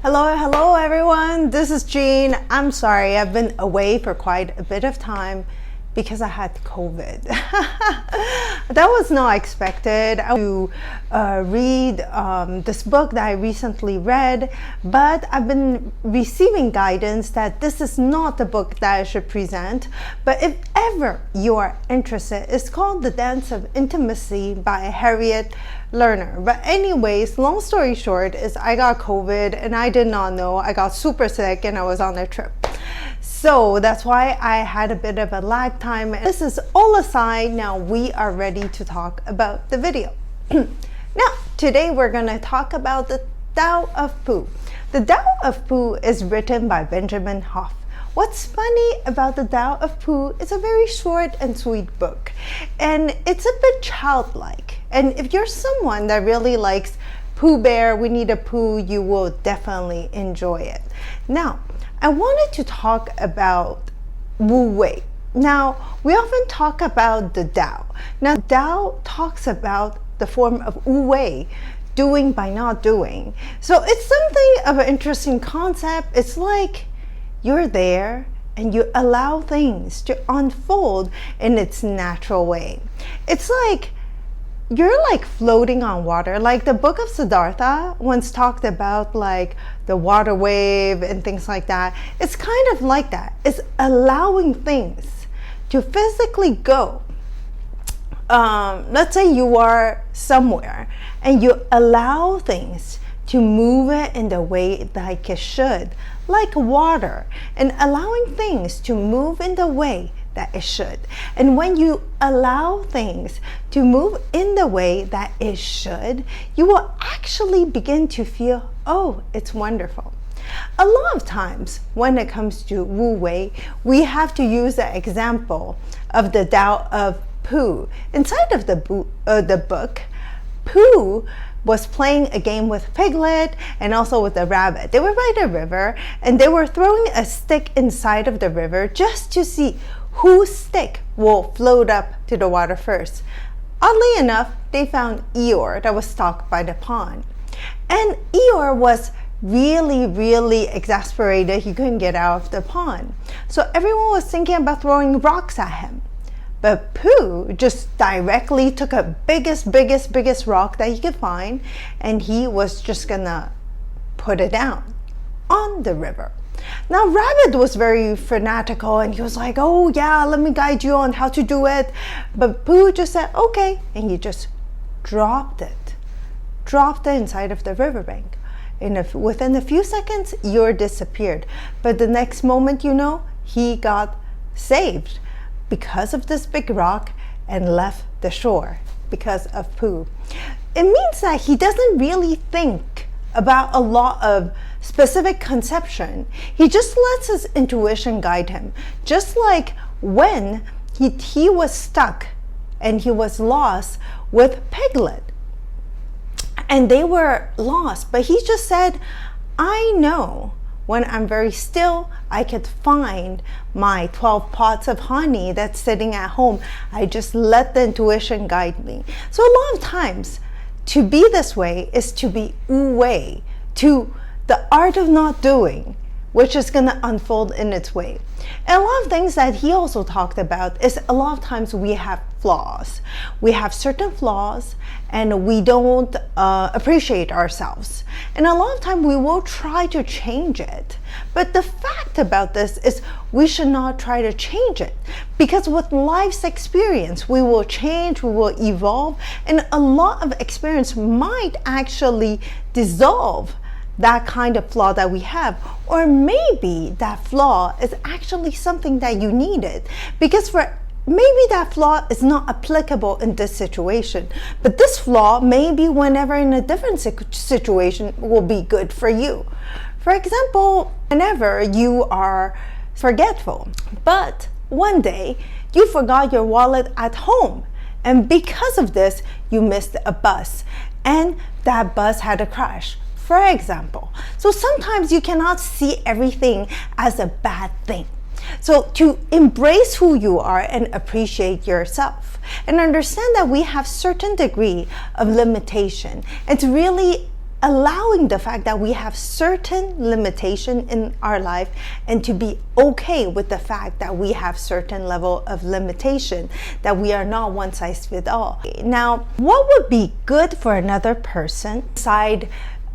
Hello everyone. This is Jean. I'm sorry, I've been away for quite a bit of time because I had COVID. That was not expected. I to read this book that I recently read, but I've been receiving guidance that this is not the book that I should present. But if ever you are interested, it's called The Dance of Intimacy by Harriet Lerner. But anyways, long story short is I got COVID and I did not know. I got super sick and I was on a trip. So that's why I had a bit of a lag time. This is all aside. Now we are ready to talk about the video. Now, today we're going to talk about the Tao of Pooh. The Tao of Pooh is written by Benjamin Hoff. What's funny about the Tao of Pooh, it's a very short and sweet book. And it's a bit childlike. And if you're someone that really likes Pooh Bear, Winnie the Pooh, you will definitely enjoy it. Now, I wanted to talk about Wu Wei. Now, we often talk about the Tao. Now, Tao talks about the form of Wu Wei, doing by not doing. So it's something of an interesting concept. It's like you're there and you allow things to unfold in its natural way. It's like you're like floating on water. Like the book of Siddhartha once talked about like the water wave and things like that. It's kind of like that. It's allowing things to physically go. Let's say you are somewhere and you allow things to move it in the way like it should, like water, and allowing things to move in the way that it should. And when you allow things to move in the way that it should, you will actually begin to feel, oh, it's wonderful. A lot of times when it comes to Wu Wei, we have to use the example of the Tao of Pooh. Inside of the book, Pooh was playing a game with Piglet and also with the rabbit. They were by the river and they were throwing a stick inside of the river just to see whose stick will float up to the water first. Oddly enough, they found Eeyore that was stuck by the pond. And Eeyore was really exasperated. He couldn't get out of the pond. So everyone was thinking about throwing rocks at him. But Pooh just directly took a biggest rock that he could find, and he was just gonna put it down on the river. Now Rabbit was very fanatical and he was like, oh yeah, let me guide you on how to do it. But Pooh just said, okay, and he just dropped it inside of the riverbank. Within a few seconds, Eeyore disappeared. But the next moment, you know, he got saved because of this big rock and left the shore because of Pooh. It means that he doesn't really think about a lot of specific conception. He just lets his intuition guide him. Just like when he was stuck and he was lost with Piglet. And they were lost, but he just said, I know when I'm very still, I could find my 12 pots of honey that's sitting at home. I just let the intuition guide me. So a lot of times, to be this way is to be Wu Wei, to the art of not doing, which is going to unfold in its way. And a lot of things that he also talked about is a lot of times we have flaws. We have certain flaws and we don't appreciate ourselves. And a lot of time we will try to change it. But the fact about this is we should not try to change it, because with life's experience, we will change, we will evolve, and a lot of experience might actually dissolve that kind of flaw that we have. Or maybe that flaw is actually something that you needed, because maybe that flaw is not applicable in this situation, but this flaw maybe whenever in a different situation will be good for you. For example, whenever you are forgetful, but one day you forgot your wallet at home, and because of this you missed a bus and that bus had a crash, for example. So sometimes you cannot see everything as a bad thing. So to embrace who you are and appreciate yourself and understand that we have certain degree of limitation, and to really allowing the fact that we have certain limitation in our life and to be okay with the fact that we have certain level of limitation, that we are not one size fits all. Now, what would be good for another person inside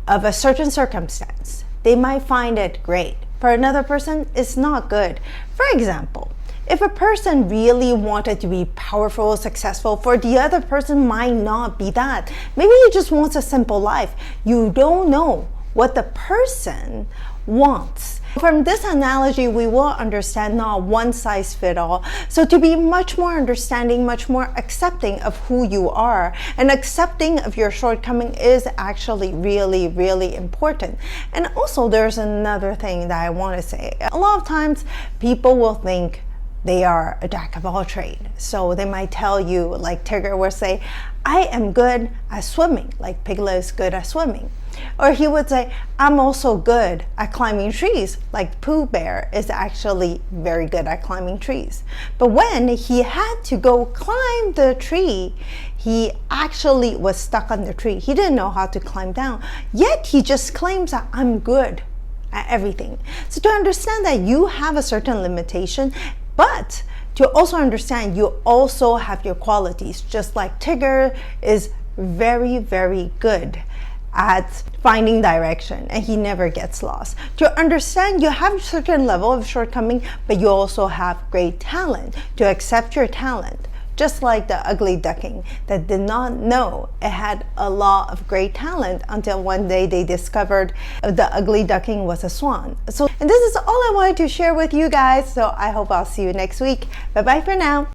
of a certain circumstance? They might find it great. For another person, it's not good. For example, if a person really wanted to be powerful, successful, for the other person might not be that. Maybe he just wants a simple life. You don't know what the person wants. From this analogy, we will understand not one size fits all. So to be much more understanding, much more accepting of who you are, and accepting of your shortcoming is actually really, really important. And also there's another thing that I want to say. A lot of times people will think they are a jack of all trades. So they might tell you, like Tigger will say, I am good at swimming, like Piglet is good at swimming. Or he would say, I'm also good at climbing trees, like Pooh Bear is actually very good at climbing trees. But when he had to go climb the tree, he actually was stuck on the tree. He didn't know how to climb down. Yet he just claims that I'm good at everything. So to understand that you have a certain limitation, but to also understand you also have your qualities, just like Tigger is very, very good at finding direction and he never gets lost. To understand you have a certain level of shortcoming, but you also have great talent. To accept your talent, just like the ugly duckling that did not know it had a lot of great talent until one day they discovered the ugly duckling was a swan. And this is all I wanted to share with you guys. So I hope I'll see you next week. Bye bye for now.